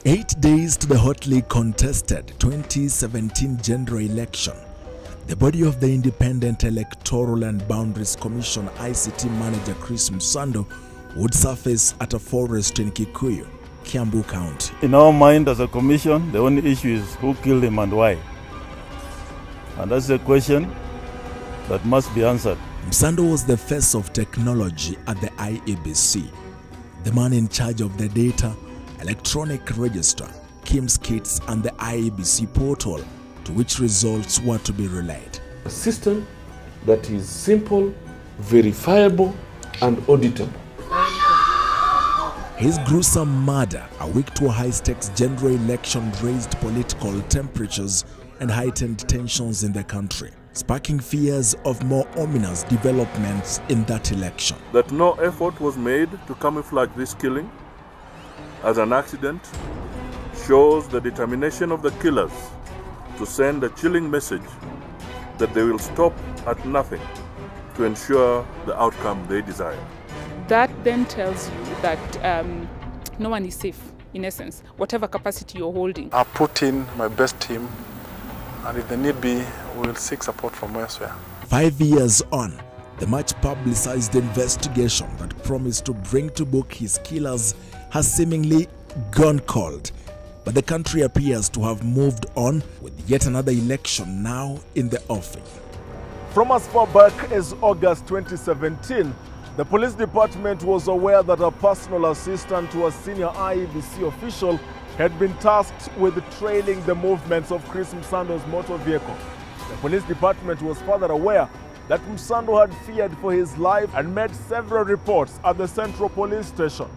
8 days to the hotly contested 2017 general election, the body of the Independent Electoral and Boundaries Commission ICT manager Chris Msando would surface at a forest in Kikuyu, Kiambu County. In our mind as a commission, the only issue is who killed him and why. And that's a question that must be answered. Msando was the face of technology at the IEBC, the man in charge of the data, electronic register, KIMS kits and the IEBC portal to which results were to be relayed. A system that is simple, verifiable and auditable. His gruesome murder, a week to a high-stakes general election, raised political temperatures and heightened tensions in the country, sparking fears of more ominous developments in that election. That no effort was made to camouflage this killing as an accident shows the determination of the killers to send a chilling message that they will stop at nothing to ensure the outcome they desire. That then tells you that no one is safe, in essence, whatever capacity you're holding. I put in my best team, and if the need be, we will seek support from elsewhere. 5 years on, the much publicized investigation that promised to bring to book his killers has seemingly gone cold. But the country appears to have moved on, with yet another election now in the offing. From as far back as August 2017, the police department was aware that a personal assistant to a senior IEBC official had been tasked with trailing the movements of Chris Msando's motor vehicle. The police department was further aware that Msando had feared for his life and made several reports at the Central Police Station.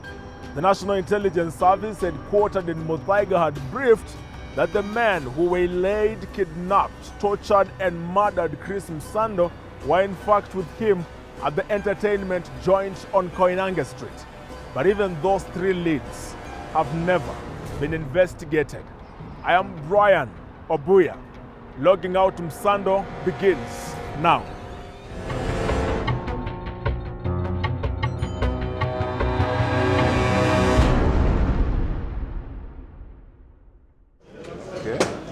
The National Intelligence Service, headquartered in Muthaiga, had briefed that the men who waylaid, kidnapped, tortured and murdered Chris Msando were in fact with him at the entertainment joint on Koinange Street. But even those 3 leads have never been investigated. I am Brian Obuya. Logging out Msando begins now.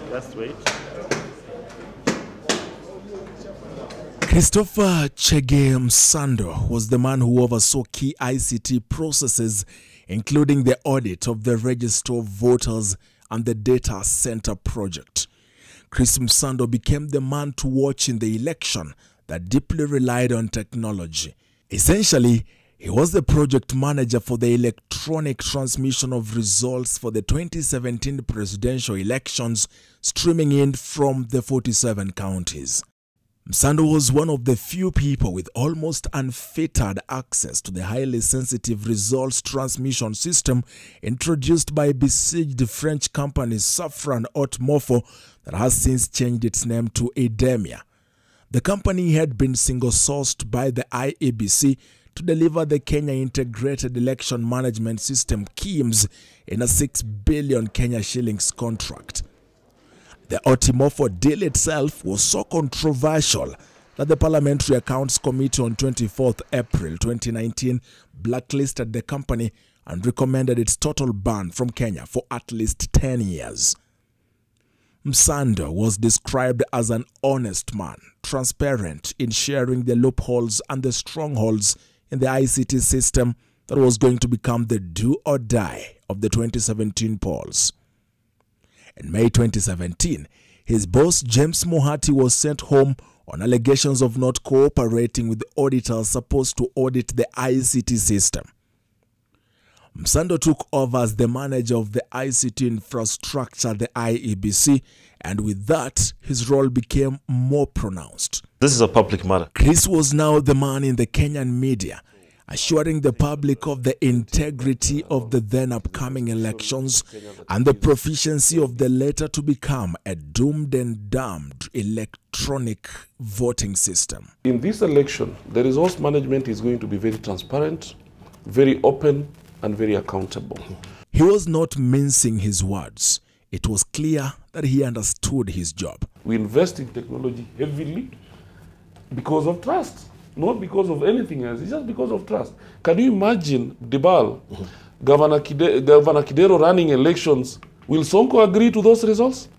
Just wait. Christopher Msando was the man who oversaw key ICT processes, including the audit of the register of voters and the data center project. Chris Msando became the man to watch in the election that deeply relied on technology. Essentially, he was the project manager for the electronic transmission of results for the 2017 presidential elections, streaming in from the 47 counties. Msando was one of the few people with almost unfettered access to the highly sensitive results transmission system introduced by besieged French company Safran Haute Morpho that has since changed its name to Edemia. The company had been single-sourced by the IEBC to deliver the Kenya Integrated Election Management System KIMS in a 6 billion Kenya shillings contract. The Otimofo deal itself was so controversial that the Parliamentary Accounts Committee on 24th April 2019 blacklisted the company and recommended its total ban from Kenya for at least 10 years. Msando was described as an honest man, transparent in sharing the loopholes and the strongholds in the ICT system that was going to become the do or die of the 2017 polls. In May 2017, his boss James Mohati was sent home on allegations of not cooperating with the auditors supposed to audit the ICT system. Msando took over as the manager of the ICT infrastructure, the IEBC, and with that, his role became more pronounced. This is a public matter. Chris was now the man in the Kenyan media, assuring the public of the integrity of the then upcoming elections and the proficiency of the later to become a doomed and damned electronic voting system. In this election, the resource management is going to be very transparent, very open and very accountable. He was not mincing his words. It was clear that he understood his job. We invest in technology heavily because of trust, not because of anything else. It's just because of trust. Can you imagine Dibal Governor Kidero running elections, will Sonko agree to those results?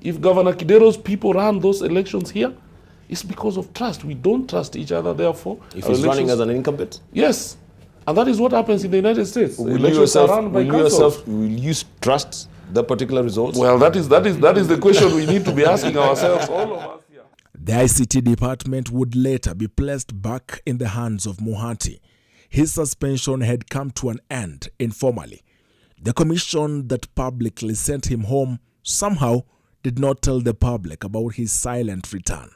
If Governor Kidero's people run those elections here, it's because of trust. We don't trust each other, therefore. If he's running as an incumbent? Yes. And that is what happens in the United States. Will you trust that particular results? Well, that is the question we need to be asking ourselves, all of us here. The ICT department would later be placed back in the hands of Muhati. His suspension had come to an end informally. The commission that publicly sent him home somehow did not tell the public about his silent return.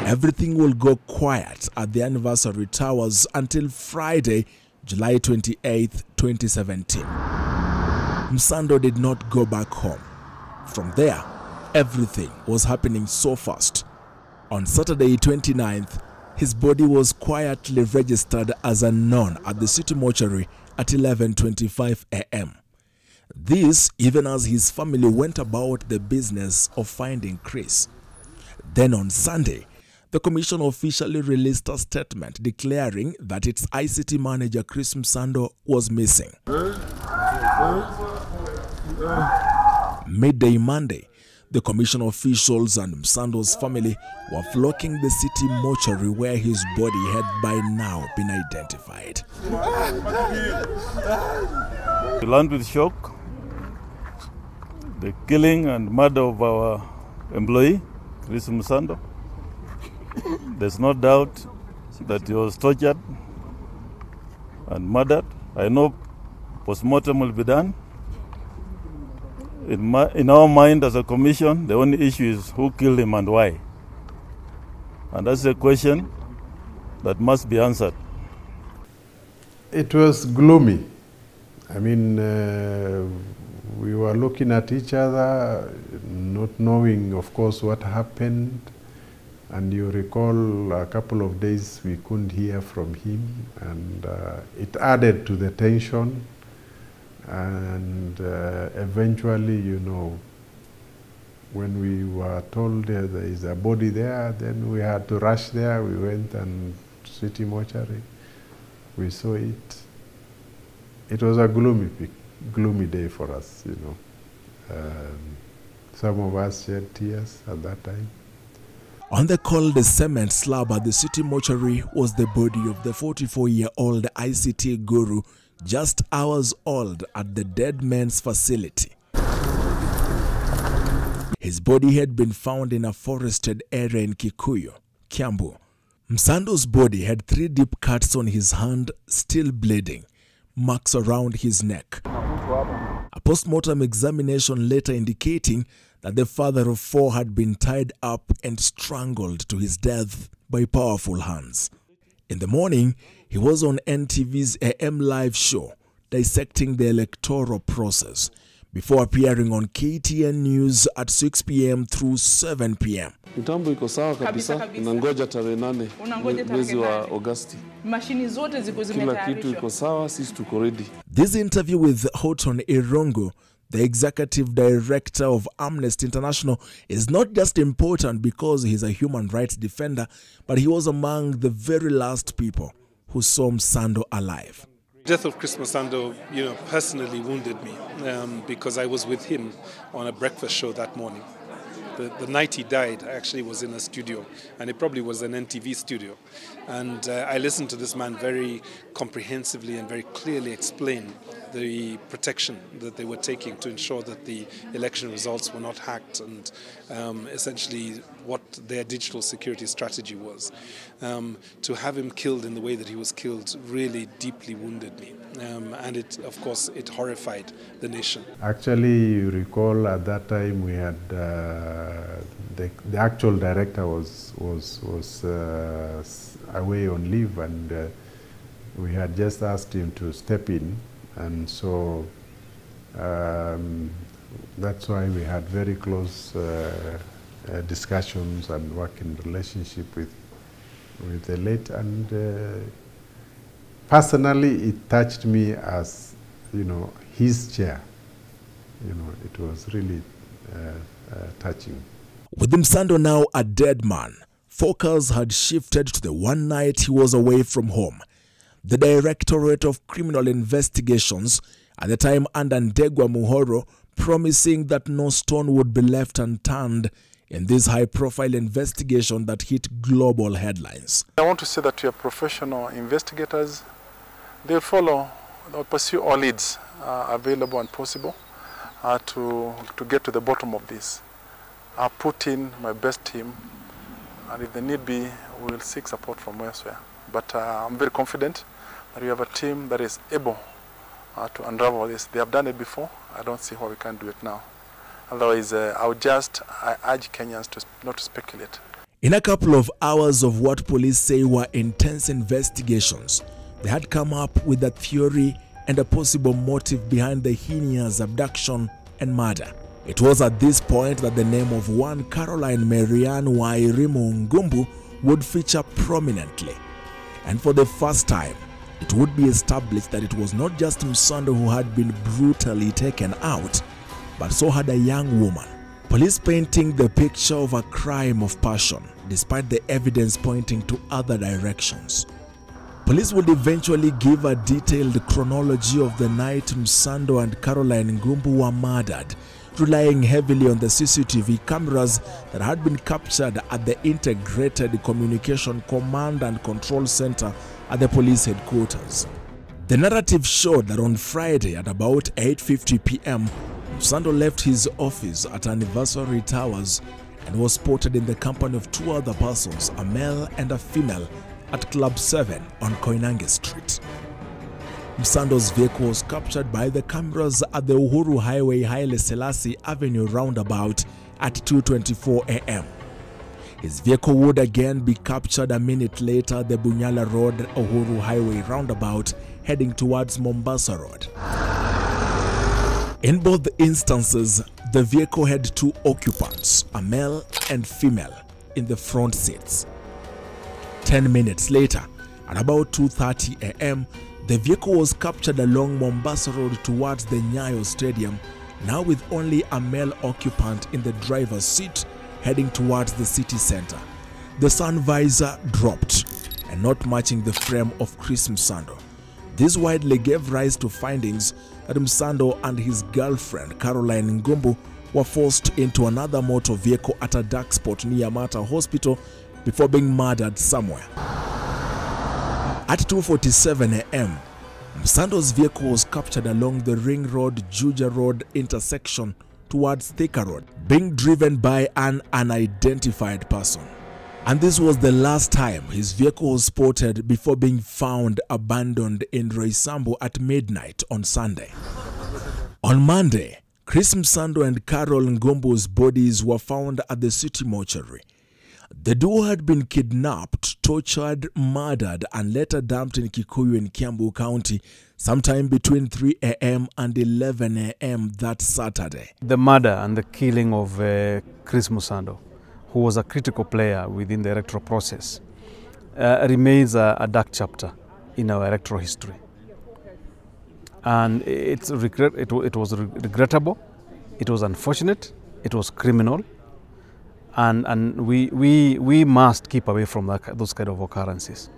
Everything will go quiet at the anniversary towers until Friday, July 28, 2017. Msando did not go back home. From there, everything was happening so fast. On Saturday 29th, his body was quietly registered as unknown at the city mortuary at 11:25 a.m. This even as his family went about the business of finding Chris. Then on Sunday, the commission officially released a statement declaring that its ICT manager Chris Msando was missing. Midday Monday, the commission officials and Msando's family were flocking the city mortuary where his body had by now been identified. We learned with shock the killing and murder of our employee, Chris Msando. There's no doubt that he was tortured and murdered. I know post-mortem will be done. In our mind as a commission, the only issue is who killed him and why. And that's a question that must be answered. It was gloomy. I mean, we were looking at each other, not knowing, of course, what happened. And you recall a couple of days we couldn't hear from him, and it added to the tension. And eventually, you know, when we were told there is a body there, then we had to rush there. We went and city mortuary. We saw it. It was a gloomy day for us, you know. Some of us shed tears at that time. On the cold cement slab at the city mortuary was the body of the 44-year-old ICT guru, just hours old at the dead man's facility. His body had been found in a forested area in Kikuyu, Kiambu. Msando's body had 3 deep cuts on his hand, still bleeding, marks around his neck. A post-mortem examination later indicating that the father of 4 had been tied up and strangled to his death by powerful hands. In the morning, he was on NTV's AM live show, dissecting the electoral process, before appearing on KTN News at 6 p.m. through 7 p.m. Mitambo iko sawa kabisa, nangoja tarehe 8 mwezi wa Agosti. Mashini zote ziko zimetayarishwa. Kila kitu iko sawa, sisi tuko ready. This interview with Houghton Irongo, the executive director of Amnesty International, is not just important because he's a human rights defender, but he was among the very last people who saw Msando alive. The death of Chris Msando, personally wounded me because I was with him on a breakfast show that morning. The night he died, I actually was in a studio, and it probably was an NTV studio. And I listened to this man very comprehensively and very clearly explain the protection that they were taking to ensure that the election results were not hacked, and essentially what their digital security strategy was. To have him killed in the way that he was killed really deeply wounded me. And it, of course, it horrified the nation. Actually, you recall at that time we had the actual director was away on leave, and we had just asked him to step in, and so that's why we had very close discussions and working relationship with the late, and personally it touched me as, his chair. It was really touching. With Msando now a dead man, focus had shifted to the one night he was away from home. The Directorate of Criminal Investigations, at the time under Ndegwa Muhoro, promising that no stone would be left unturned in this high-profile investigation that hit global headlines. I want to say that we are professional investigators. They'll follow, they'll pursue all leads available and possible to get to the bottom of this. I'll put in my best team, and if the need be, we'll seek support from elsewhere. But I'm very confident that we have a team that is able to unravel this. They have done it before. I don't see why we can't do it now. Otherwise, I urge Kenyans not to speculate. In a couple of hours of what police say were intense investigations, they had come up with a theory and a possible motive behind the heinous abduction and murder. It was at this point that the name of one Carol Maryanne Wairimu Ngumbu would feature prominently. And for the first time, it would be established that it was not just Msando who had been brutally taken out, but so had a young woman. Police painting the picture of a crime of passion, despite the evidence pointing to other directions. Police would eventually give a detailed chronology of the night Msando and Carol Ngumbu were murdered, relying heavily on the CCTV cameras that had been captured at the Integrated Communication Command and Control Center at the police headquarters. The narrative showed that on Friday at about 8:50 p.m., Msando left his office at Anniversary Towers and was spotted in the company of two other persons, a male and a female, at Club 7 on Koinange Street. Msando's vehicle was captured by the cameras at the Uhuru Highway Haile Selassie Avenue roundabout at 2:24 a.m. His vehicle would again be captured a minute later at the Bunyala Road Uhuru Highway roundabout heading towards Mombasa Road. In both instances, the vehicle had two occupants, a male and female, in the front seats. 10 minutes later, at about 2:30 a.m., the vehicle was captured along Mombasa Road towards the Nyayo Stadium, now with only a male occupant in the driver's seat heading towards the city center. The sun visor dropped and not matching the frame of Chris Msando. This widely gave rise to findings that Msando and his girlfriend Carol Ngumbu were forced into another motor vehicle at a dark spot near Mata Hospital before being murdered somewhere. At 2:47 a.m., Msando's vehicle was captured along the Ring Road-Juja Road intersection towards Thika Road, being driven by an unidentified person. And this was the last time his vehicle was spotted before being found abandoned in Roysambu at midnight on Sunday. On Monday, Chris Msando and Carol Ngumbu's bodies were found at the city mortuary. The duo had been kidnapped, tortured, murdered, and later dumped in Kikuyu in Kiambu County sometime between 3 a.m. and 11 a.m. that Saturday. The murder and the killing of Chris Msando, who was a critical player within the electoral process, remains a dark chapter in our electoral history. And it was regrettable, it was unfortunate, it was criminal, and we must keep away from those kind of occurrences.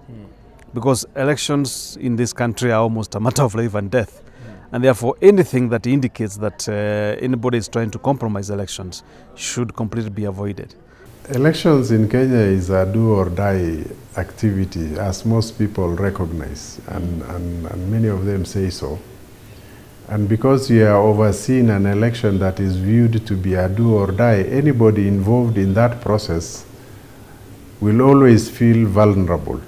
Because elections in this country are almost a matter of life and death. And therefore, anything that indicates that anybody is trying to compromise elections should completely be avoided. Elections in Kenya is a do or die activity, as most people recognize, and many of them say so. And because we are overseeing an election that is viewed to be a do or die, anybody involved in that process will always feel vulnerable.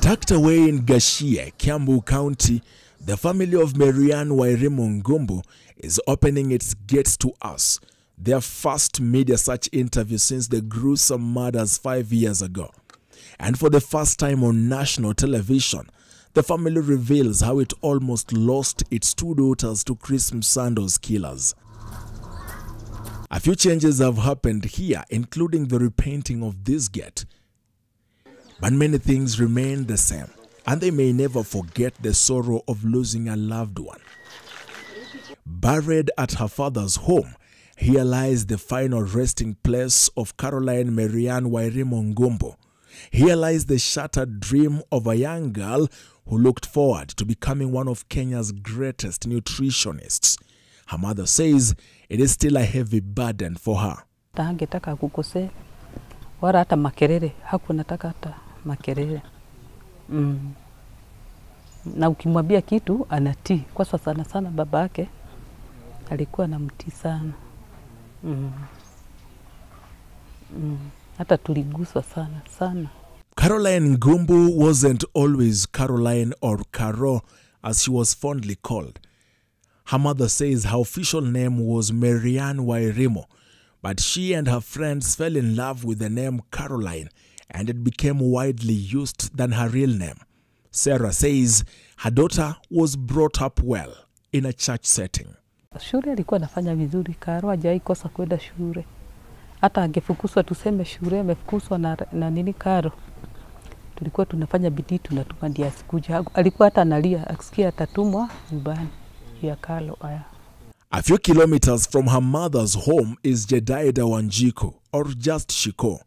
Tucked away in Gashie, Kiambu County, the family of Maryanne Wairimu Ngumbu is opening its gates to us, their first media search interview since the gruesome murders 5 years ago. And for the first time on national television, the family reveals how it almost lost its two daughters to Chris Msando's killers. A few changes have happened here, including the repainting of this gate. But many things remain the same, and they may never forget the sorrow of losing a loved one. Buried at her father's home, here lies the final resting place of Carol Maryanne Wairimu Ngumbu, Here lies the shattered dream of a young girl who looked forward to becoming one of Kenya's greatest nutritionists. Her mother says it is still a heavy burden for her. Hangetaka kukose wala hata makelele, hakunataka hata makelele. Na ukimwambia kitu anatii, kwa sana sana baba yake alikuwa anamtii sana. Hata tuliguswa sana. Maryanne Ngumbu wasn't always Caroline or Caro, as she was fondly called. Her mother says her official name was Maryanne Wairimu, but she and her friends fell in love with the name Caroline, and it became widely used than her real name. Sarah says her daughter was brought up well in a church setting. Shule alikuwa anafanya vizuri, Caro hajawahi kosa kwenda shule. Hata angefukuzwa tuseme shule amefukuzwa na nini Caro. Tulikuwa tunafanya bidii tunatuma ndiye asikuja. Alikuwa hata analia akisikia atatumwa nyumbani ya Caro aya. A few kilometers from her mother's home is Jedida Wanjiku, or just Shiko,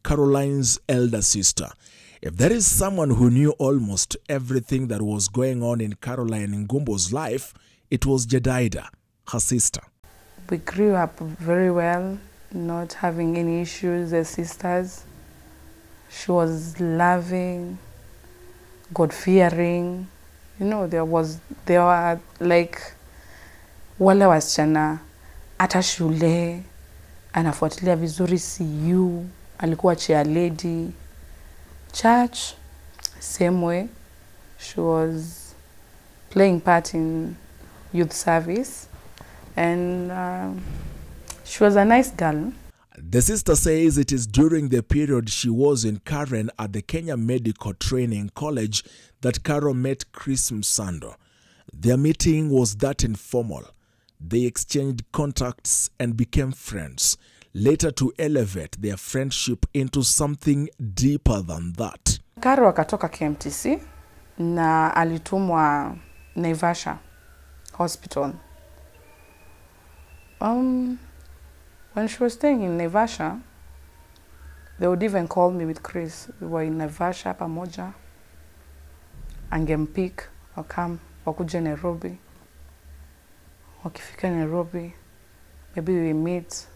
Caroline's elder sister. If there is someone who knew almost everything that was going on in Maryanne Ngumbu's life, it was Jedida, her sister. We grew up very well, not having any issues as sisters. She was loving, God-fearing. You know, there were like wale wasichana hata shule anafuatilia vizuri CU, alikuwa chair lady. Church, same way. She was playing part in youth service, and she was a nice girl. The sister says it is during the period she was in Karen at the Kenya Medical Training College that Carol met Chris Msando. Their meeting was that informal. They exchanged contacts and became friends, later to elevate their friendship into something deeper than that. Carol akatoka KMTC na alitumwa Naivasha Hospital. When she was staying in Naivasha, they would even call me with Chris. We were in Naivasha pamoja. Angempik, wakuje Nairobi. Wakifika Nairobi, maybe we meet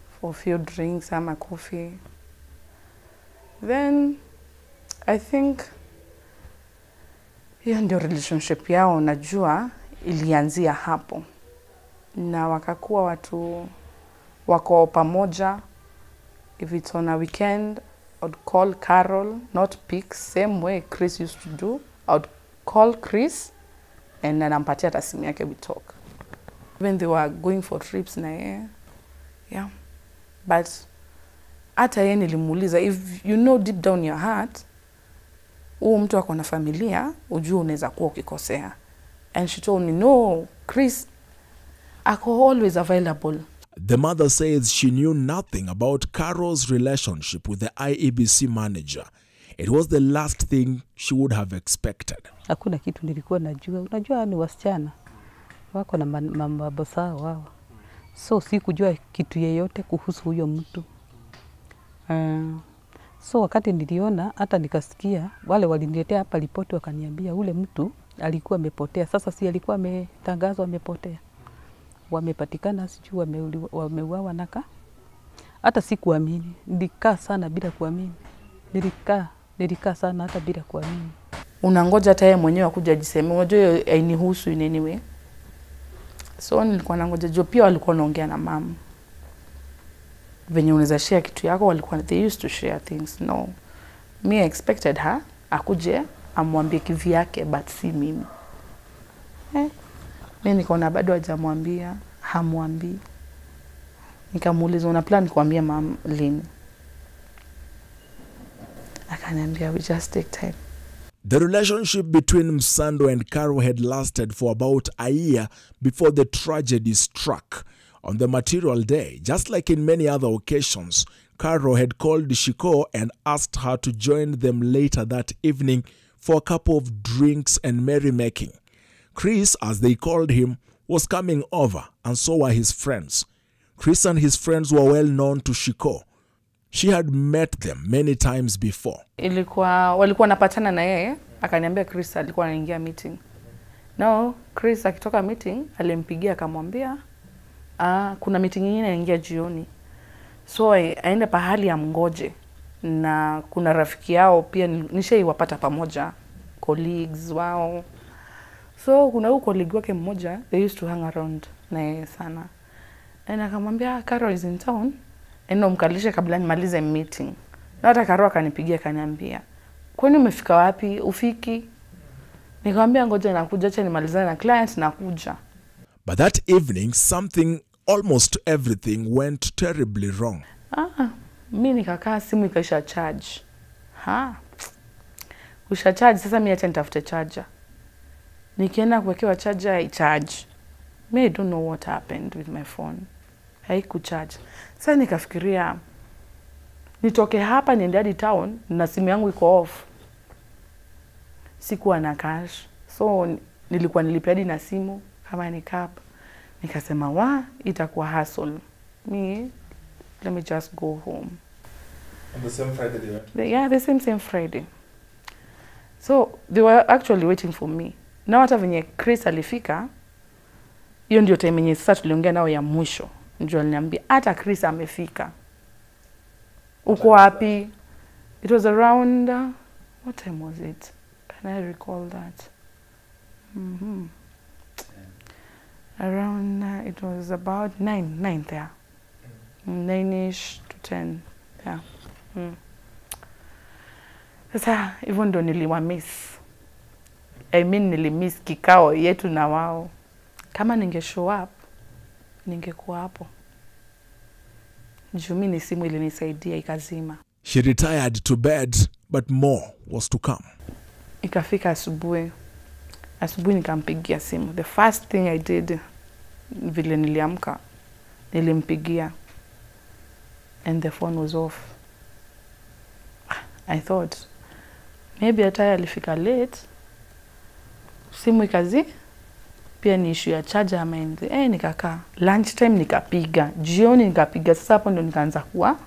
for a few drinks ama coffee. Then I think hiyo ndio relationship yao, najua ilianzia hapo. Na wakakuwa watu wako pamoja. If it's on a weekend, I'd call Carol, not pick, same way Chris used to do. I'd call Chris and anampatia hata simu yake, we talk. When they were going for trips na yeye, yeah. But hata yeye nilimuuliza, if you know deep down your heart, huyu mtu ako na familia, ujue unaweza kuwa ukikosea. And she told me, no, Chris, ako always available. The mother says she knew nothing about Carol's relationship with the IEBC manager. It was the last thing she would have expected. Hakuna kitu nilikuwa najua. Unajua ni wasichana wako na mambo sawa wao. So sikujua kitu yeyote kuhusu huyo mtu. So wakati niliona, hata nikasikia, wale waliniletea hapa ripoti wakaniambia ule mtu alikuwa amepotea. Sasa si alikuwa ametangazwa amepotea. Wamepatikana, sijui wameuawa naka. Hata sikuamini. Nilikaa sana bila kuamini. Nilikaa sana hata bila kuamini. Unangoja hata yeye mwenyewe akuja ajiseme, unajua hainihusu in any way. So nilikuwa nangoja juu pia walikuwa wanaongea na mama. Venye unaweza share kitu yako, walikuwa they used to share things. No. Me I expected her akuje amwambie kivi yake, but si mimi. Mimi nikaona bado hajamwambia, hamwambii. Nikamuuliza una plan kuambia mama lini? Akaniambia we just take time. The relationship between Msando and Carol had lasted for about a year before the tragedy struck. On the material day, just like in many other occasions, Carol had called Shiko and asked her to join them later that evening for a couple of drinks and merrymaking. Chris, as they called him, was coming over, and so were his friends. Chris and his friends were well known to Shiko. She had met them many times before. Walikuwa wanapatana na yeye, akaniambia Chris alikuwa anaingia meeting. No, Chris akitoka meeting alimpigia akamwambia kuna meeting nyingine inaingia jioni. So aende pahali amngoje. Na kuna rafiki yao pia nishaiwapata pamoja, colleagues wao. So kuna huyo colleague wake mmoja, they used to hang around na yeye sana. Na akamwambia Carol is in town, endo mkalishe kabla nimalize meeting. Na hata Carol akanipigia akaniambia, kwani umefika wapi? Ufiki? Nikamwambia ngoja nakuja, acha nimalizane na client nakuja. But that evening something, almost everything went terribly wrong. Mimi nikakaa, simu ikaisha charge. Usha charge, sasa mimi acha nitafute charger. Nikienda kuwekewa charger haicharge. I don't know what happened with my phone. Haikucharge. Sasa nikafikiria nitoke hapa niende hadi town na simu yangu iko off. Sikuwa na cash. So nilikuwa nilipia hadi na simu kama ni cab. Nikasema itakuwa hassle. Let me just go home. On the same Friday they went? Yeah, the same Friday. So they were actually waiting for me. Na hata venye Chris alifika, hiyo ndio time yenye sasa tuliongea nao ya mwisho. Ndio aliniambia hata Chris amefika. Uko wapi? It was around what time was it? Can I recall that? Around it was about 9 there. 9ish to 10. Yeah. Sasa hivyo ndo niliwamiss. Nilimiss kikao yetu na wao. Kama ninge show up, ningekuwa hapo. Juu mimi simu ilinisaidia ikazima. She retired to bed, but more was to come. Ikafika asubuhi. Asubuhi nikampigia simu. The first thing I did, vile niliamka, nilimpigia. And the phone was off. I thought, maybe hata alifika late. Simu ikazi, pia ni issue ya charger ama anything. Nikakaa. Lunchtime nikapiga. Jioni nikapiga. Sasa hapo ndo nikaanza kuwa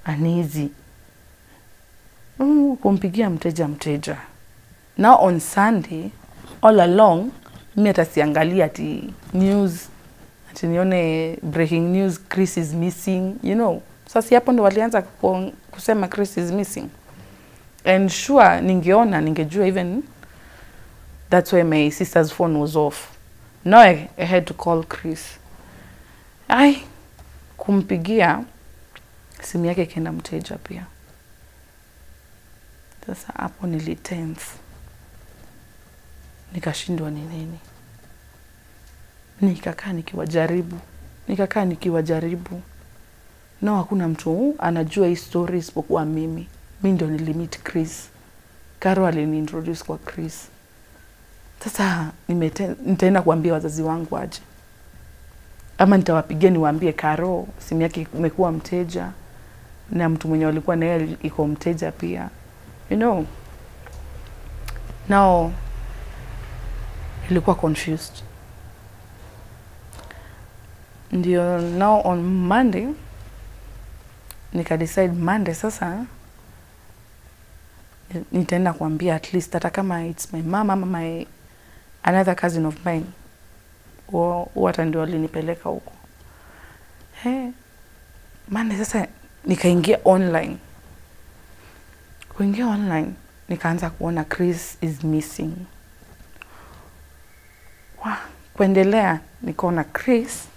uneasy. Kumpigia mteja. Now on Sunday, all along, mimi hata siangalia ati news. Ati nione breaking news, Chris is missing, you know. Sasa hapo ndo walianza kusema Chris is missing. And sure, ningejua even that's why my sister's phone was off. Now I had to call Chris. Kumpigia, simu yake ikaenda mteja pia. Sasa hapo nilitense. Nikashindwa ni nini. Nikakaa nikiwajaribu. No, hakuna mtu anajua hii story isipokuwa mimi. Mimi ndio nilimit Chris. Carol aliniintroduce kwa Chris. Sasa nitaenda kuambia wazazi wangu aje. Ama nitawapigia niwaambie Carol simu yake imekuwa mteja na mtu mwenye alikuwa naye iko mteja pia. You know. Now ilikuwa confused. Ndio now on Monday decide Monday sasa nitaenda kuambia at least hata kama it's my mama ama my another cousin of mine hata ndio alinipeleka huko. Monday sasa nikaingia online. Kuingia online nikaanza kuona Chris is missing. Kuendelea nikaona Chris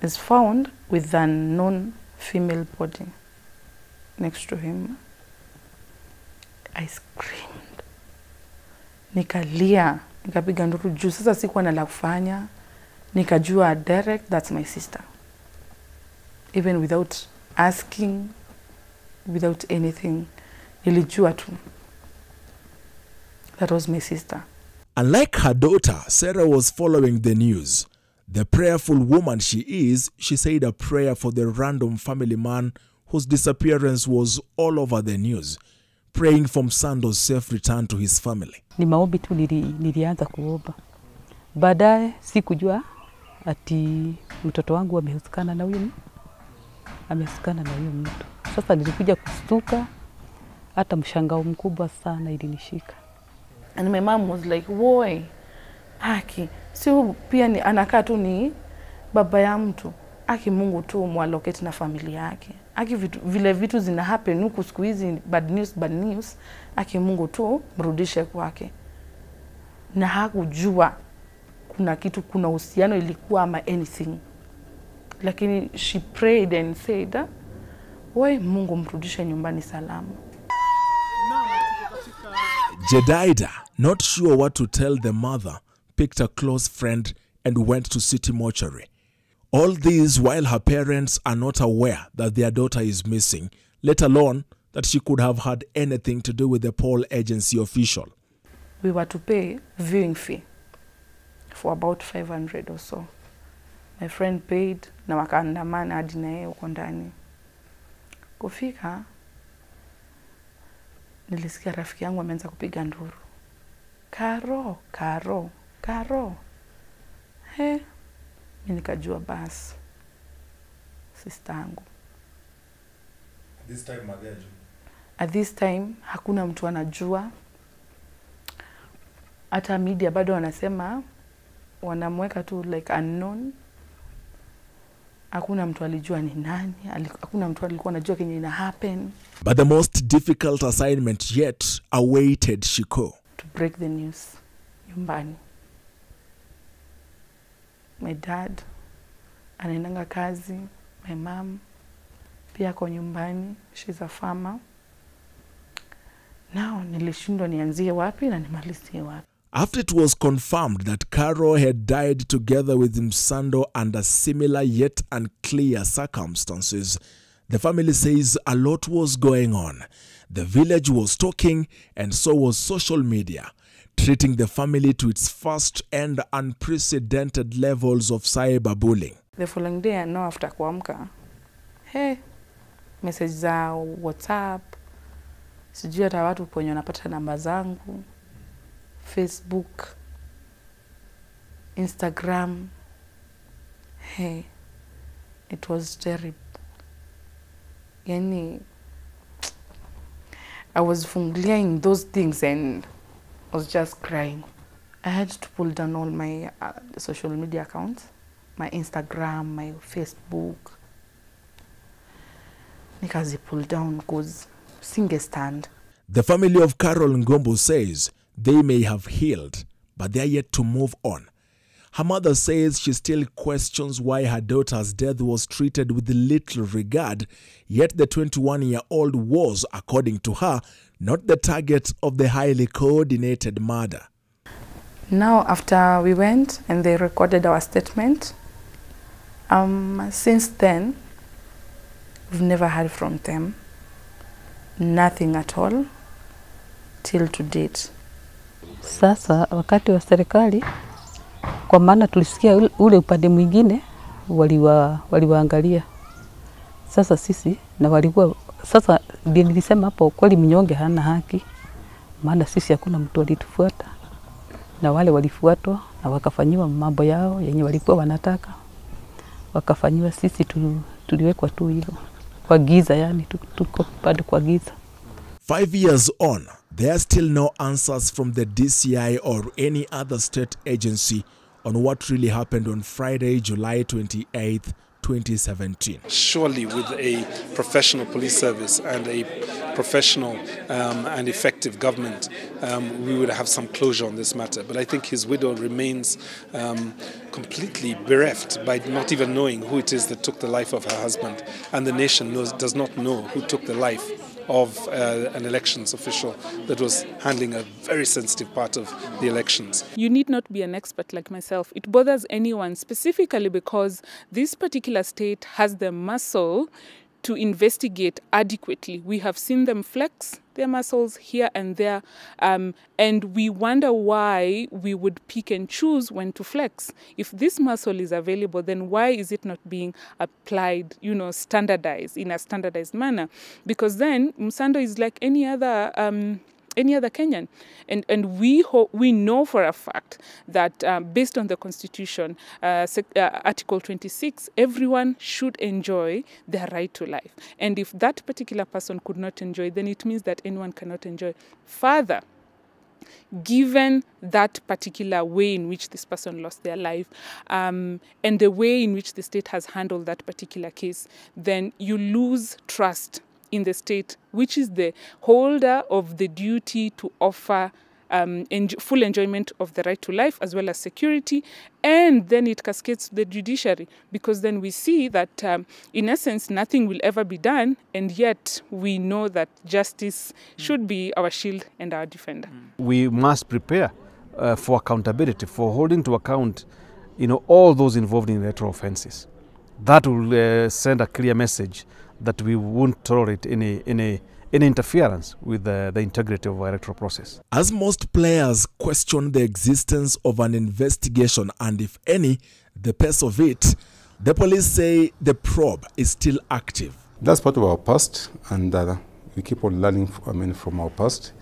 is found with an unknown female body next to him. I screamed. Nikalia, nikapiga nduru juu. Sasa sikuwa na la kufanya. Nikajua direct that's my sister. Even without asking, without anything, nilijua tu. That was my sister. Unlike her daughter, Sarah was following the news. The prayerful woman she is, she said a prayer for the random family man whose disappearance was all over the news, praying for Msando's safe return to his family. Ni maombi tu nilianza kuomba. Baadaye sikujua ati mtoto wangu amehusikana na huyo mtu. Sasa nilikuja kustuka, hata mshangao mkubwa sana ilinishika. And my mom was like, "Woi, Aki, si pia ni anakaa tu ni baba ya mtu. Aki Mungu tu mwaloketi na familia yake. Aki vile vitu zina happen huku siku hizi, bad news. Aki Mungu tu mrudishe kwake." Na hakujua kuna uhusiano ilikuwa ama anything. Lakini she prayed and said, "Woi, Mungu mrudishe nyumbani salama." Jedida, not sure what to tell the mother, picked a close friend and went to city mortuary. All this while her parents are not aware that their daughter is missing, let alone that she could have had anything to do with the poll agency official. We were to pay viewing fee for about 500 or so. My friend paid na wakaandamana hadi na yeye uko ndani. Kufika nilisikia rafiki yangu ameanza kupiga nduru. Karo. Mimi nikajua basi sister yangu. At this time hakuna mtu anajua. Hata media bado wanasema wanamweka tu like unknown. Hakuna mtu alijua ni nani, hakuna mtu alikuwa anajua kenye ina happen. But the most difficult assignment yet awaited Shiko. To break the news nyumbani. My dad anaendanga kazi, my mom pia kwa nyumbani, she's a farmer. Now nilishindwa nianzie wapi na nimalizie wapi. After it was confirmed that Carol had died together with Msando under similar yet unclear circumstances, the family says a lot was going on. The village was talking and so was social media, treating the family to its first and unprecedented levels of cyberbullying. The following day, now after kuamka, message za WhatsApp, sijui hata watu kwenye wanapata namba zangu, Facebook, Instagram. It was terrible. Yani, I was fungulia those things and I was just crying. I had to pull down all my social media accounts, my Instagram, my Facebook. Nikazi pull down because singe stand. The family of Carol Ngumbu says they may have healed, but they are yet to move on. Her mother says she still questions why her daughter's death was treated with little regard, yet the 21-year-old was, according to her, not the target of the highly coordinated murder. Now, after we went and they recorded our statement, since then, we've never heard from them. Nothing at all, till to date. Sasa wakati wa serikali, kwa maana tulisikia ule upande mwingine waliwaangalia. Sasa sisi na walikuwa, sasa nilisema hapo kweli mnyonge hana haki, maana sisi hakuna mtu alitufuata, na wale walifuatwa na wakafanyiwa mambo yao yenye walikuwa wanataka, wakafanyiwa. Sisi tuliwekwa tu hilo kwa giza, yani tuko bado kwa giza. 5 years on, there are still no answers from the DCI or any other state agency on what really happened on Friday, July 28th, 2017. Surely with a professional police service and a professional and effective government, we would have some closure on this matter. But I think his widow remains completely bereft by not even knowing who it is that took the life of her husband. And the nation does not know who took the life of an elections official that was handling a very sensitive part of the elections. You need not be an expert like myself. It bothers anyone, specifically because this particular state has the muscle to investigate adequately. We have seen them flex their muscles here and there, and we wonder why we would pick and choose when to flex. If this muscle is available, then why is it not being applied, standardized, in a standardized manner? Because then Msando is like any other any other Kenyan. And we know for a fact that based on the Constitution, Article 26, everyone should enjoy their right to life. And if that particular person could not enjoy, then it means that anyone cannot enjoy. Further, given that particular way in which this person lost their life and the way in which the state has handled that particular case, then you lose trust in the state, which is the holder of the duty to offer full enjoyment of the right to life as well as security, and then it cascades to the judiciary, because then we see that in essence nothing will ever be done, and yet we know that justice should be our shield and our defender. We must prepare for accountability, for holding to account, all those involved in electoral offences. That will send a clear message that we won't tolerate any interference with the integrity of our electoral process. As most players question the existence of an investigation and, if any, the pace of it, the police say the probe is still active. That's part of our past, and we keep on learning from our past.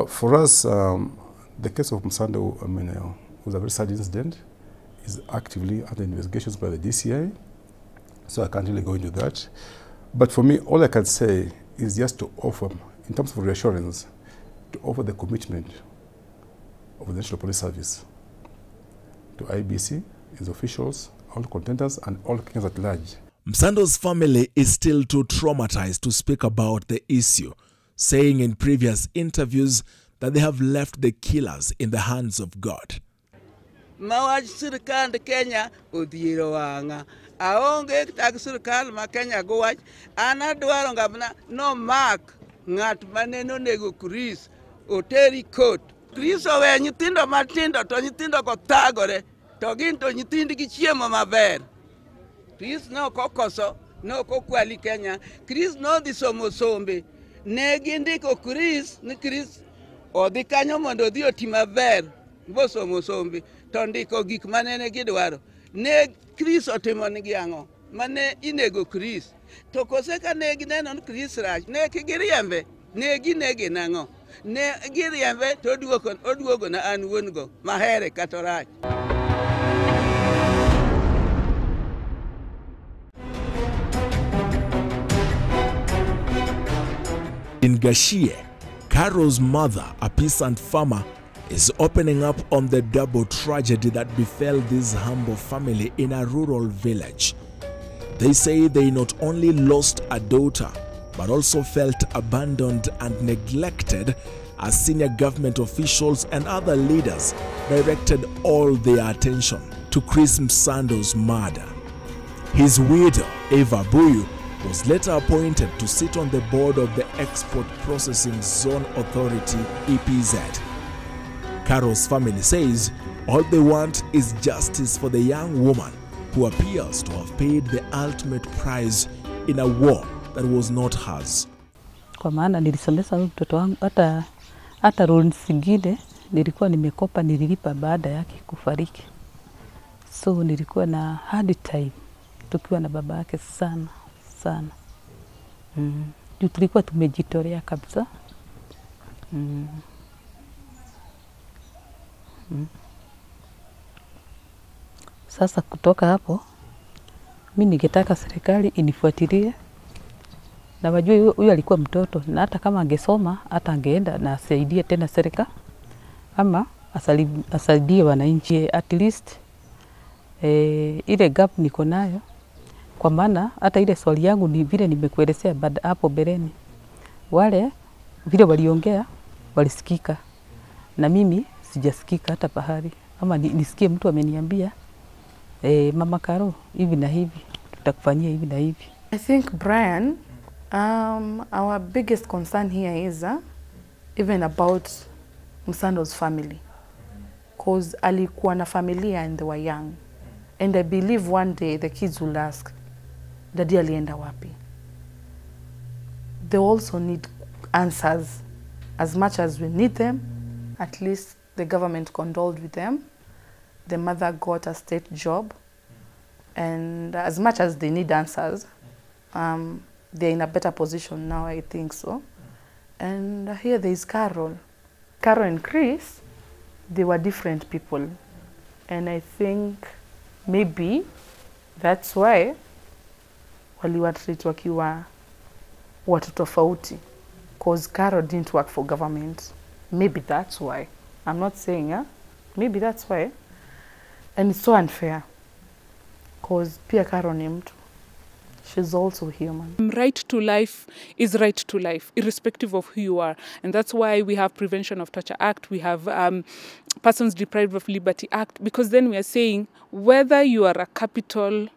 For us, the case of Msando was a very sad incident. Is actively under investigations by the DCI, so I can't really go into that. But for me, all I can say is just to offer, in terms of reassurance, to offer the commitment of the National Police Service to IEBC, its officials, all contenders, and all Kenyans at large. Msando's family is still too traumatized to speak about the issue, saying in previous interviews that they have left the killers in the hands of God. Mawaj sirkand Kenya odhiero wanga aonge tag sirkal ma Kenya go wach ana dwaro ngabna no mark ngat maneno nego Chris oteri court Chris owe nyithindo matindo to nyithindo ko thagore to gin to nyithindgi chiemo maber. Chris no kokoso no kokwali Kenya. Chris no dhi somo sombe ne gindiko Chris ni Chris odhi kanyo mondo odhi oti maber bo somo sombe to ndiko gik manene gidwaro. Ne Chris otimo nigi ang'o mane inego Chris to kose ka ne gineno ni Chris rach ne giriembe ne ginege nang'o ne giriembe to oduogo na an wuon go mahere kata rach. In Gashie, Carol's mother, a peasant farmer, is opening up on the double tragedy that befell this humble family in a rural village. They say they not only lost a daughter, but also felt abandoned and neglected as senior government officials and other leaders directed all their attention to Chris Msando's murder. His widow, Eva Buyu, was later appointed to sit on the board of the Export Processing Zone Authority, EPZ. Carol's family says all they want is justice for the young woman who appears to have paid the ultimate price in a war that was not hers. Kwa maana nilisomesa mtoto wangu hata loan zingine nilikuwa nimekopa nililipa baada yake kufariki. So nilikuwa na hard time tukiwa na baba yake sana. Juu tulikuwa tumejitolea kabisa. Sasa kutoka hapo mimi ningetaka serikali inifuatilie, na wajue huyu alikuwa mtoto, na hata kama angesoma hata angeenda na asaidie tena serikali ama asaidie wananchi at least ile gap niko nayo. Kwa maana hata ile swali yangu ni vile nimekuelezea hapo bereni, wale vile waliongea walisikika na mimi sijasikika hata pahali, ama nisikie mtu ameniambia mama Carol hivi na hivi tutakufanyia hivi na hivi. I think Brian, our biggest concern here is even about Msando's family, because alikuwa na familia and they were young, and I believe one day the kids will ask, Daddy alienda wapi? They also need answers as much as we need them. At least the government condoled with them. The mother got a state job, and as much as they need answers, they're in a better position now, I think so. And here there is Carol. Carol and Chris, they were different people. And I think maybe that's why waliwatreat wakiwa watu tofauti. Because Carol didn't work for government. Maybe that's why. I'm not saying, maybe that's why. And it's so unfair. Because pia Carol ni mtu. She's also human. Right to life is right to life, irrespective of who you are. And that's why we have Prevention of Torture Act, we have Persons Deprived of Liberty Act, because then we are saying whether you are a capital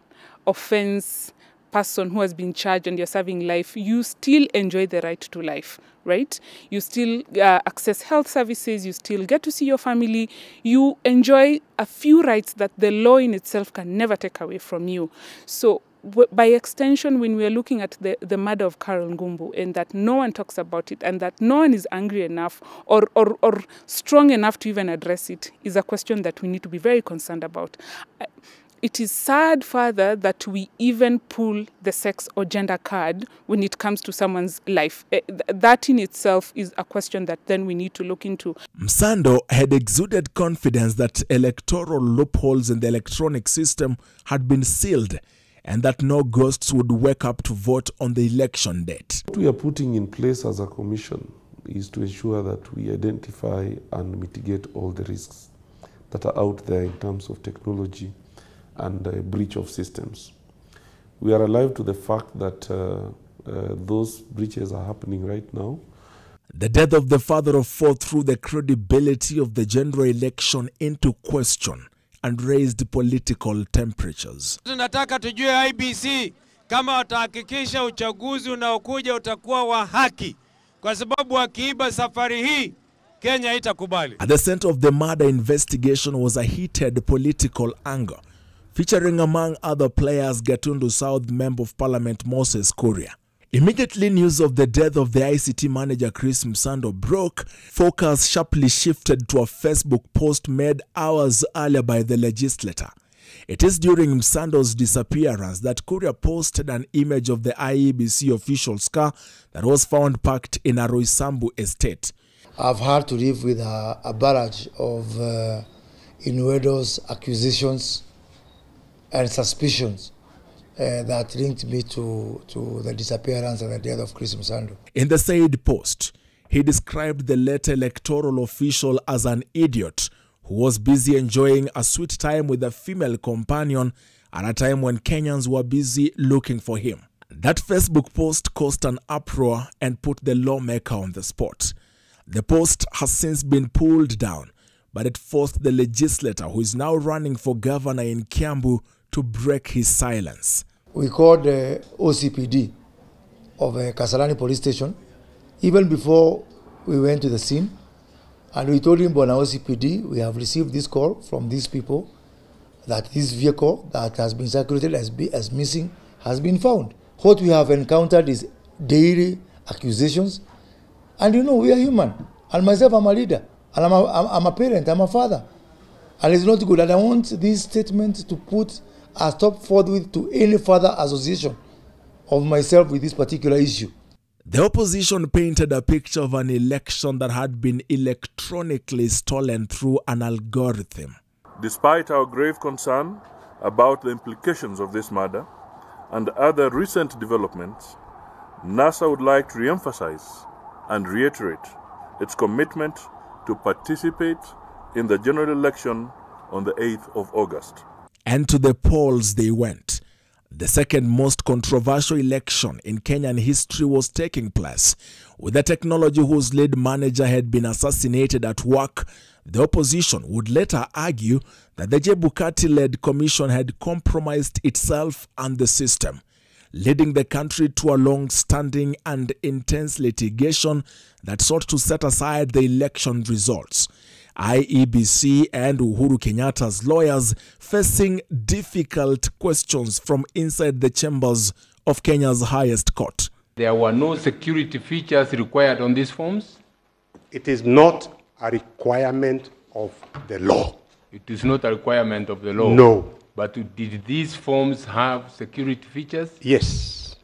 offense person who has been charged and you're serving life, you still enjoy the right to life, right? You still access health services, you still get to see your family, you enjoy a few rights that the law in itself can never take away from you. So by extension, when we are looking at the murder of Carol Ngumbu, and that no one talks about it, and that no one is angry enough or strong enough to even address it, is a question that we need to be very concerned about. It is sad, further, that we even pull the sex or gender card when it comes to someone's life. That in itself is a question that then we need to look into. Msando had exuded confidence that electoral loopholes in the electronic system had been sealed and that no ghosts would wake up to vote on the election date. What we are putting in place as a commission is to ensure that we identify and mitigate all the risks that are out there in terms of technology and breach of systems. We are alive to the fact that those breaches are happening right now. The death of the father of four threw the credibility of the general election into question and raised political temperatures. Tunataka tujue IEBC kama watahakikisha uchaguzi unaokuja utakuwa wa haki, kwa sababu wakiiba safari hii Kenya haitakubali. At the center of the murder investigation was a heated political anger, featuring among other players Gatundu South Member of Parliament Moses Kuria. Immediately news of the death of the ICT manager Chris Msando broke, focus sharply shifted to a Facebook post made hours earlier by the legislator. It is during Msando's disappearance that Kuria posted an image of the IEBC official's car that was found parked in a Roysambu estate. I've had to live with a barrage of innuendos, accusations and suspicions that linked me to the disappearance and the death of Chris Msando. In the said post, he described the late electoral official as an idiot who was busy enjoying a sweet time with a female companion at a time when Kenyans were busy looking for him. That Facebook post caused an uproar and put the lawmaker on the spot. The post has since been pulled down, but it forced the legislator, who is now running for governor in Kiambu, to break his silence. We called the OCPD of Kasarani police station even before we went to the scene, and we told him, Bona OCPD, we have received this call from these people that this vehicle that has been circulated as missing has been found. What we have encountered is daily accusations, and you know, we are human, and myself, I'm a leader, and I'm a parent, I'm a father, and it's not good, and I want this statement to put a stop forthwith to any further association of myself with this particular issue. The opposition painted a picture of an election that had been electronically stolen through an algorithm. Despite our grave concern about the implications of this murder and other recent developments, NASA would like to re-emphasize and reiterate its commitment to participate in the general election on the 8th of August. And to the polls they went. The second most controversial election in Kenyan history was taking place. With the technology whose lead manager had been assassinated at work, the opposition would later argue that the Chebukati-led commission had compromised itself and the system, leading the country to a long-standing and intense litigation that sought to set aside the election results. IEBC and Uhuru Kenyatta's lawyers facing difficult questions from inside the chambers of Kenya's highest court. There were no security features required on these forms? It is not a requirement of the law. It is not a requirement of the law? No. But did these forms have security features? Yes.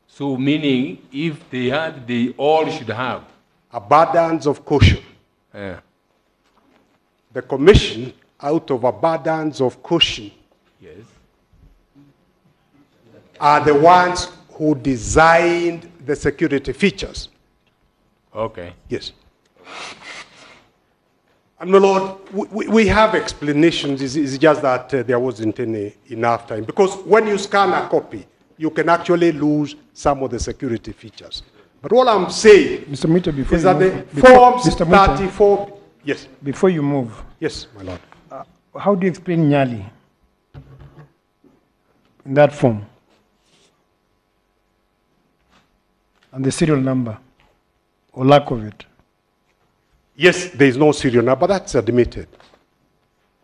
So meaning if they had, they all should have? abundance of caution. The commission, out of abundance of caution, are the ones who designed the security features. Okay. Yes. And my Lord, we have explanations. It's just that there wasn't enough time. Because when you scan a copy, you can actually lose some of the security features. But what I'm saying Mr. Mita, before is you that move, the forms Mr. Mita, 34... Yes. Before you move. Yes, my Lord. How do you explain Nyali in that form? And the serial number, or lack of it? Yes, there is no serial number, but that's admitted.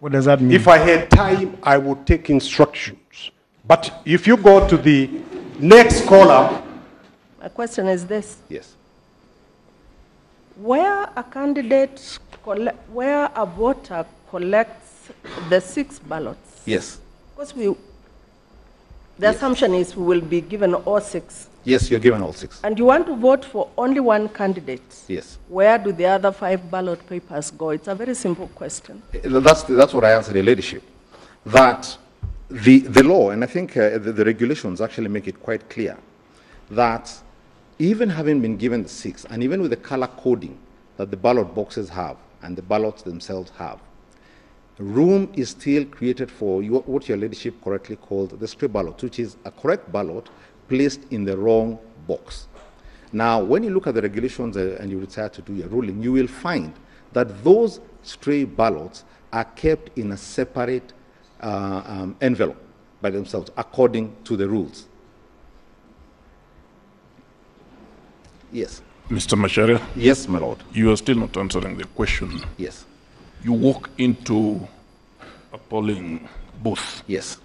What does that mean? If I had time, I would take instructions. But if you go to the next column... My question is this. Yes. Where a candidate, where a voter collects the 6 ballots. Yes. Because the assumption is we will be given all 6. Yes, you're given all 6. And you want to vote for only one candidate. Yes. Where do the other 5 ballot papers go? It's a very simple question. That's what I answered, Your Ladyship. That the law, and I think the regulations actually make it quite clear, that even having been given the 6, and even with the color coding that the ballot boxes have and the ballots themselves have, room is still created for what Your Ladyship correctly called the stray ballot, which is a correct ballot placed in the wrong box. Now, when you look at the regulations and you decide to do your ruling, you will find that those stray ballots are kept in a separate envelope by themselves, according to the rules. Yes. Mr. Macharia? Yes, my lord. You are still not answering the question. Yes. You walk into a polling booth. Yes.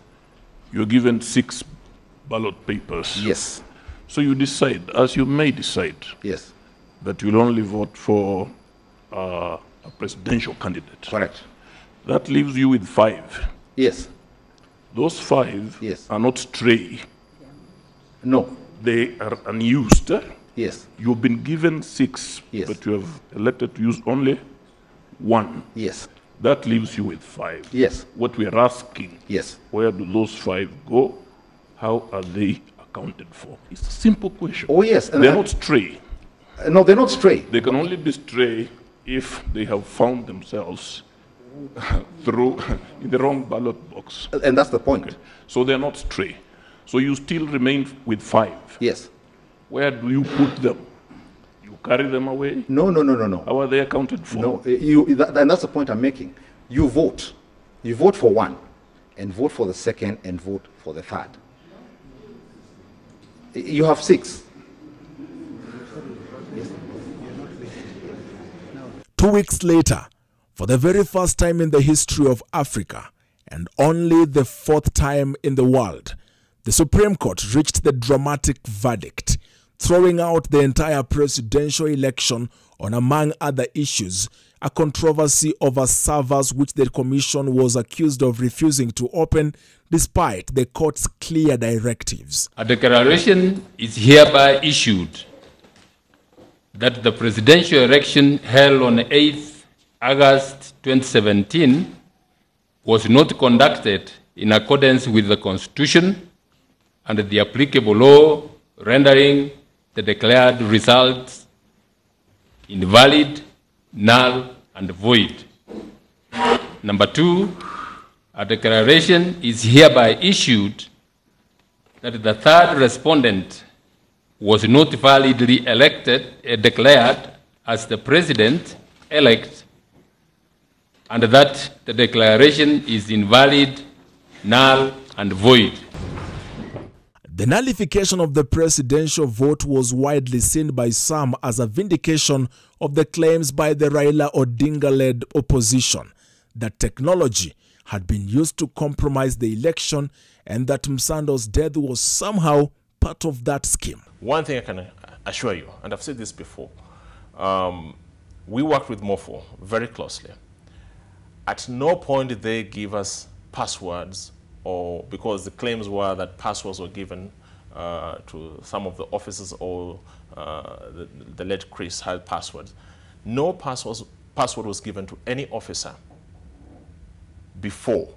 You're given 6 ballot papers. Yes. So you decide, as you may decide, yes, that you'll only vote for a presidential candidate. Correct. That leaves you with 5. Yes. Those 5 are not stray. No. They are unused. Yes. You've been given 6, but you have elected to use only 1. Yes. That leaves you with 5. Yes. What we are asking, where do those 5 go? How are they accounted for? It's a simple question. Oh, yes. They're not stray. No, they're not stray. They can only be stray if they have found themselves through in the wrong ballot box. And that's the point. Okay. So they're not stray. So you still remain with 5. Yes. Where do you put them? You carry them away? No, no, no, no, no. How are they accounted for? No, and that's the point I'm making. You vote. You vote for 1, and vote for the 2nd, and vote for the 3rd. You have 6. 2 weeks later, for the very first time in the history of Africa, and only the 4th time in the world, the Supreme Court reached the dramatic verdict, throwing out the entire presidential election on, among other issues, a controversy over servers which the commission was accused of refusing to open despite the court's clear directives. A declaration is hereby issued that the presidential election held on 8th August 2017 was not conducted in accordance with the Constitution and the applicable law, rendering the declared results invalid, null, and void. Number 2, a declaration is hereby issued that the 3rd respondent was not validly declared as the president-elect, and that the declaration is invalid, null, and void. The nullification of the presidential vote was widely seen by some as a vindication of the claims by the Raila Odinga-led opposition that technology had been used to compromise the election and that Msando's death was somehow part of that scheme. One thing I can assure you, and I've said this before, we worked with MOFO very closely. At no point did they give us passwords, or because the claims were that passwords were given to some of the officers or the late Chris had passwords. No password was given to any officer before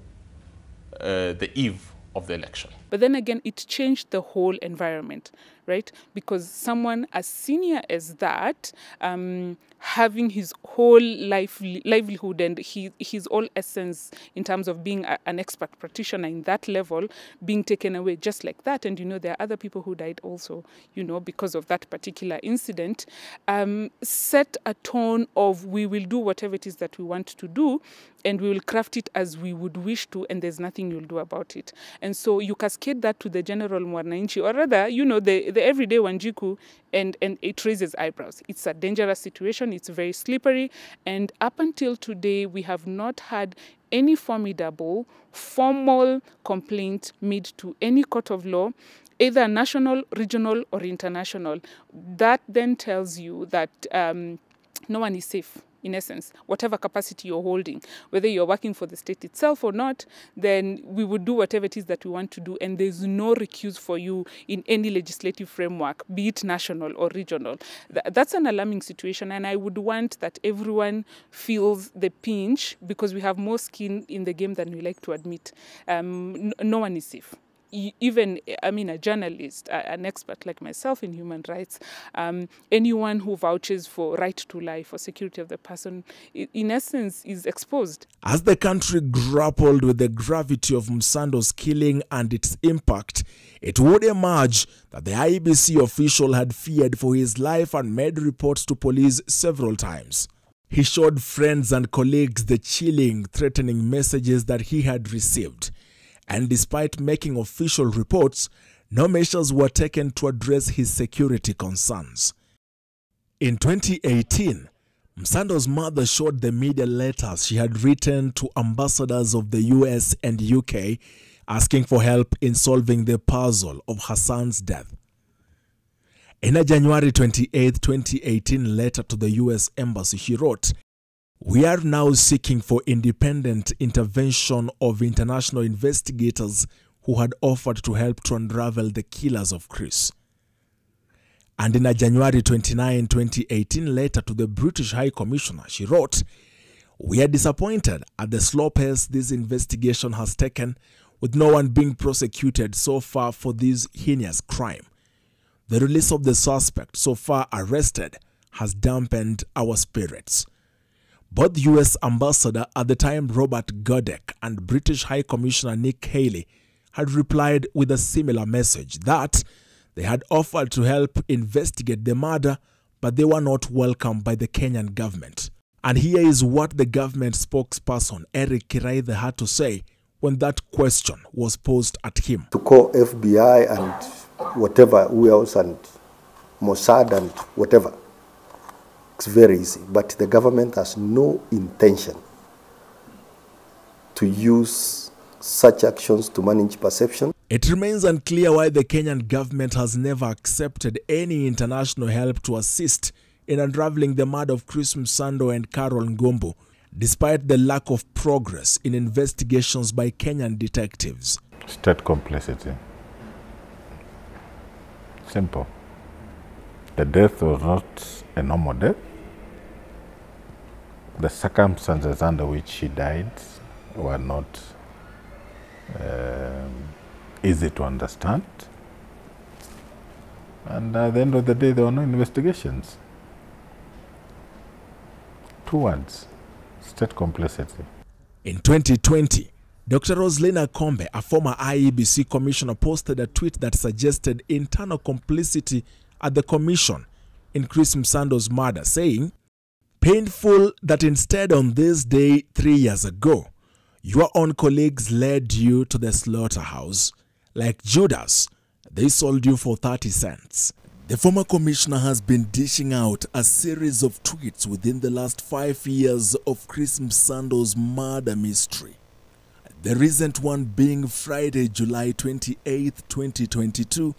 the eve of the election. But then again, it changed the whole environment, right? Because someone as senior as that, having his whole livelihood and his whole essence in terms of being an expert practitioner in that level being taken away just like that. And, you know, there are other people who died also, you know, because of that particular incident, set a tone of we will do whatever it is that we want to do and we will craft it as we would wish to, and there's nothing you'll do about it. And so you cascade that to the general Mwananchi, or rather, you know, the everyday Wanjiku, and it raises eyebrows. It's a dangerous situation. It's very slippery. And up until today, we have not had any formidable, formal complaint made to any court of law, either national, regional, or international. That then tells you that no one is safe. In essence, whatever capacity you're holding, whether you're working for the state itself or not, then we would do whatever it is that we want to do, and there's no recuse for you in any legislative framework, be it national or regional. That's an alarming situation, and I would want that everyone feels the pinch, because we have more skin in the game than we like to admit. No one is safe. Even, I mean, a journalist, an expert like myself in human rights, anyone who vouches for right to life or security of the person, in essence, is exposed. As the country grappled with the gravity of Msando's killing and its impact, it would emerge that the IEBC official had feared for his life and made reports to police several times. He showed friends and colleagues the chilling, threatening messages that he had received. And despite making official reports, no measures were taken to address his security concerns. In 2018, Msando's mother showed the media letters she had written to ambassadors of the US and UK asking for help in solving the puzzle of her son's death. In a January 28, 2018 letter to the US Embassy, she wrote, "We are now seeking for independent intervention of international investigators who had offered to help to unravel the killers of Chris." And in a January 29, 2018 letter to the British High Commissioner, she wrote, "We are disappointed at the slow pace this investigation has taken, with no one being prosecuted so far for this heinous crime. The release of the suspect so far arrested has dampened our spirits." Both US Ambassador at the time Robert Godek and British High Commissioner Nick Haley had replied with a similar message that they had offered to help investigate the murder, but they were not welcomed by the Kenyan government. And here is what the government spokesperson Eric Kiraithe had to say when that question was posed at him. To call FBI and whatever, who else, and Mossad and whatever, it's very easy, but the government has no intention to use such actions to manage perception. It remains unclear why the Kenyan government has never accepted any international help to assist in unraveling the murder of Chris Msando and Carol Ngumbu, despite the lack of progress in investigations by Kenyan detectives. State complicity. Simple. The death was not a normal death. The circumstances under which she died were not easy to understand. And at the end of the day, there were no investigations. 2 words, state complicity. In 2020, Dr. Roslina Kombe, a former IEBC commissioner, posted a tweet that suggested internal complicity at the commission in Chris Msando's murder, saying, "Painful that instead on this day 3 years ago, your own colleagues led you to the slaughterhouse. Like Judas, they sold you for 30 cents. The former commissioner has been dishing out a series of tweets within the last 5 years of Chris Msando's murder mystery. The recent one being Friday, July 28, 2022,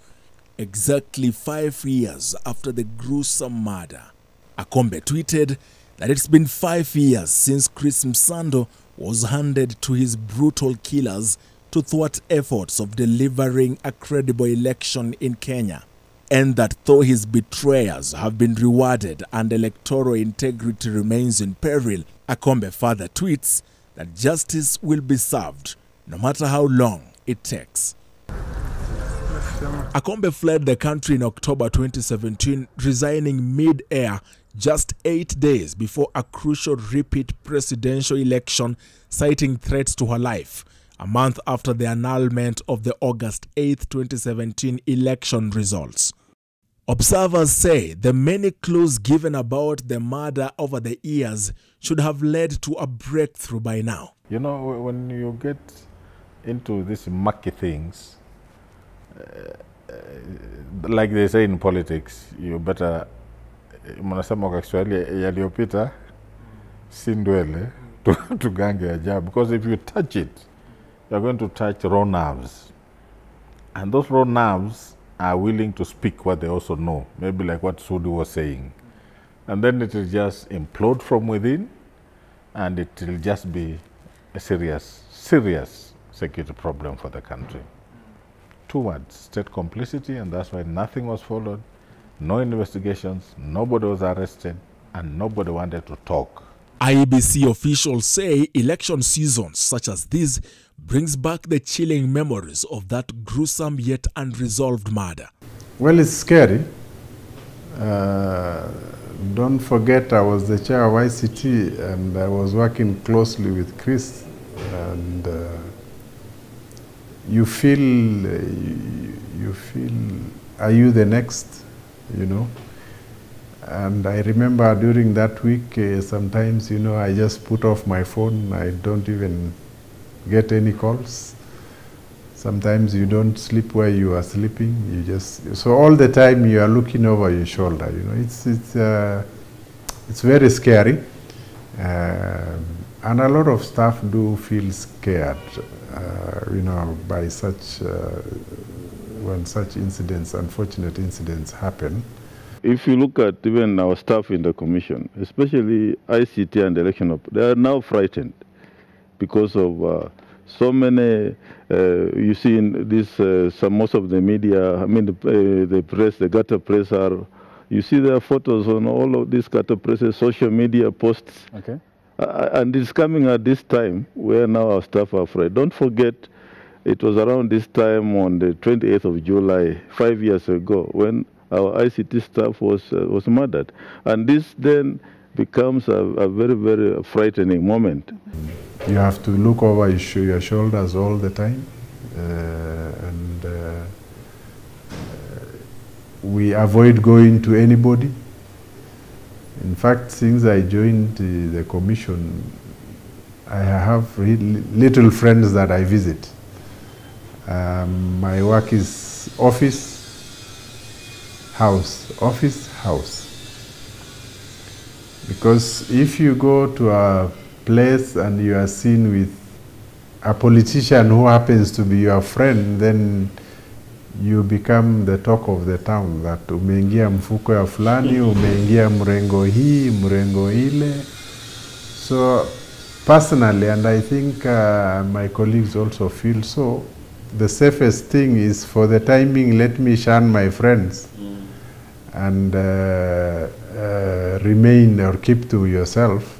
exactly 5 years after the gruesome murder. Akombe tweeted that it's been 5 years since Chris Msando was handed to his brutal killers to thwart efforts of delivering a credible election in Kenya, and that though his betrayers have been rewarded and electoral integrity remains in peril, Akombe further tweets that justice will be served, no matter how long it takes. Akombe fled the country in October 2017, resigning mid-air just 8 days before a crucial repeat presidential election, citing threats to her life, a month after the annulment of the August 8, 2017 election results. Observers say the many clues given about the murder over the years should have led to a breakthrough by now. You know, when you get into these murky things, like they say in politics, you better, mnasema kwa Kiswahili, yaliyopita si ndwele tugange ajabu, because if you touch it, you're going to touch raw nerves, and those raw nerves are willing to speak what they also know, maybe like what Sudi was saying, and then it will just implode from within, and it will just be a serious security problem for the country. Two words, state complicity, and that's why nothing was followed, no investigations, nobody was arrested, and nobody wanted to talk. IEBC officials say election seasons such as this brings back the chilling memories of that gruesome yet unresolved murder. Well, it's scary. Don't forget, I was the chair of ICT, and I was working closely with Chris, and you feel, are you the next, you know? And I remember during that week, sometimes, you know, I just put off my phone. I don't even get any calls. Sometimes you don't sleep where you are sleeping. You just, so all the time you are looking over your shoulder, you know. It's very scary. And a lot of staff do feel scared, you know, by such, when such incidents, unfortunate incidents happen. If you look at even our staff in the commission, especially ICT and election, they are now frightened because of so many, you see in this, most of the media, I mean the press, the gutter press are, you see their photos on all of these gutter presses, social media posts. Okay. And it's coming at this time where now our staff are afraid. Don't forget, it was around this time on the 28th of July, 5 years ago, when our ICT staff was murdered. And this then becomes a very, very frightening moment. You have to look over your shoulders all the time. And we avoid going to anybody. In fact, since I joined the commission, I have little friends that I visit. My work is office, house, office, house. Because if you go to a place and you are seen with a politician who happens to be your friend, then you become the talk of the town, that umeingia mfuko ya fulani, umeingia mrengo hii, mrengo ile. So personally, and I think my colleagues also feel so, the safest thing is, for the timing, let me shun my friends and remain or keep to yourself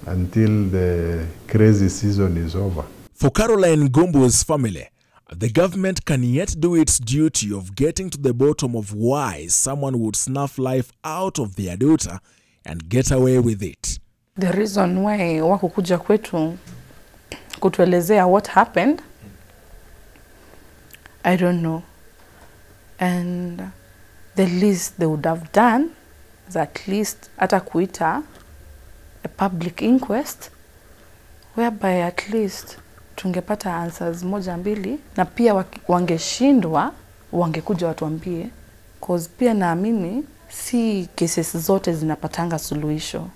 until the crazy season is over. For Maryanne Ngumbu's family, the government can yet do its duty of getting to the bottom of why someone would snuff life out of their daughter and get away with it. The reason why wakukuja kwetu kutuelezea what happened, I don't know. And the least they would have done is at least ata kuita a public inquest, whereby at least tungepata answers moja mbili, na pia wangeshindwa wangekuja watuambie, cause pia naamini si cases zote zinapatanga suluhisho.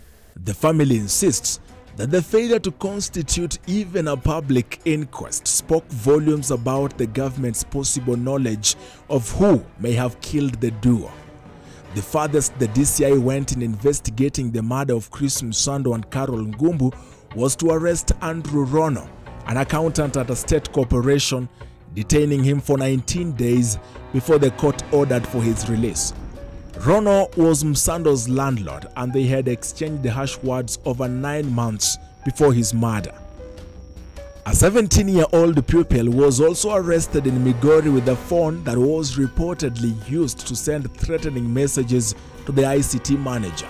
The family insists that the failure to constitute even a public inquest spoke volumes about the government's possible knowledge of who may have killed the duo. The farthest the DCI went in investigating the murder of Christopher Msando and Carol Ngumbu was to arrest Andrew Rono, an accountant at a state corporation, detaining him for 19 days before the court ordered for his release. Rono was Msando's landlord, and they had exchanged harsh words over 9 months before his murder. A 17-year-old pupil was also arrested in Migori with a phone that was reportedly used to send threatening messages to the ICT manager.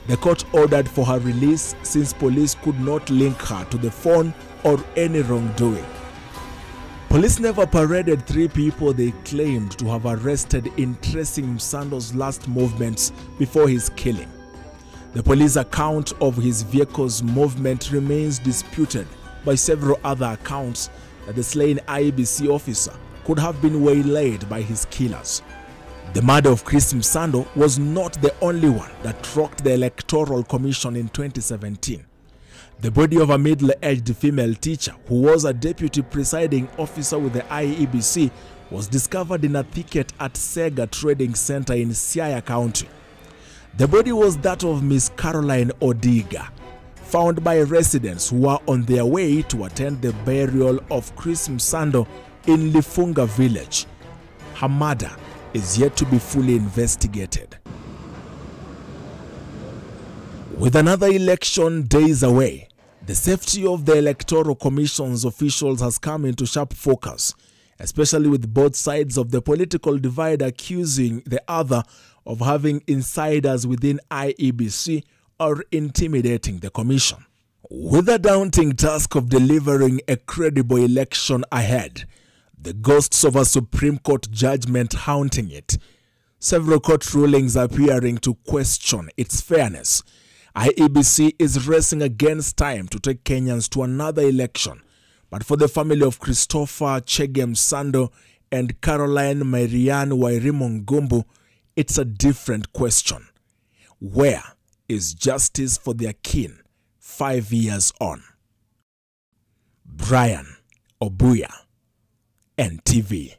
The court ordered for her release since police could not link her to the phone or any wrongdoing. Police never paraded 3 people they claimed to have arrested in tracing Msando's last movements before his killing. The police account of his vehicle's movement remains disputed by several other accounts that the slain IEBC officer could have been waylaid by his killers. The murder of Christopher Msando was not the only one that rocked the Electoral Commission in 2017. The body of a middle-aged female teacher who was a deputy presiding officer with the IEBC was discovered in a thicket at Sega Trading Center in Siaya County. The body was that of Miss Caroline Odiga, found by residents who were on their way to attend the burial of Chris Msando in Lifunga village. Her murder is yet to be fully investigated. With another election days away, the safety of the Electoral Commission's officials has come into sharp focus, especially with both sides of the political divide accusing the other of having insiders within IEBC or intimidating the commission. With the daunting task of delivering a credible election ahead, the ghosts of a Supreme Court judgment haunting it, several court rulings appearing to question its fairness, IEBC is racing against time to take Kenyans to another election. But for the family of Christopher Msando and Carol Maryanne Wairimu Ngumbu, it's a different question. Where is justice for their kin 5 years on? Brian Obuya, NTV.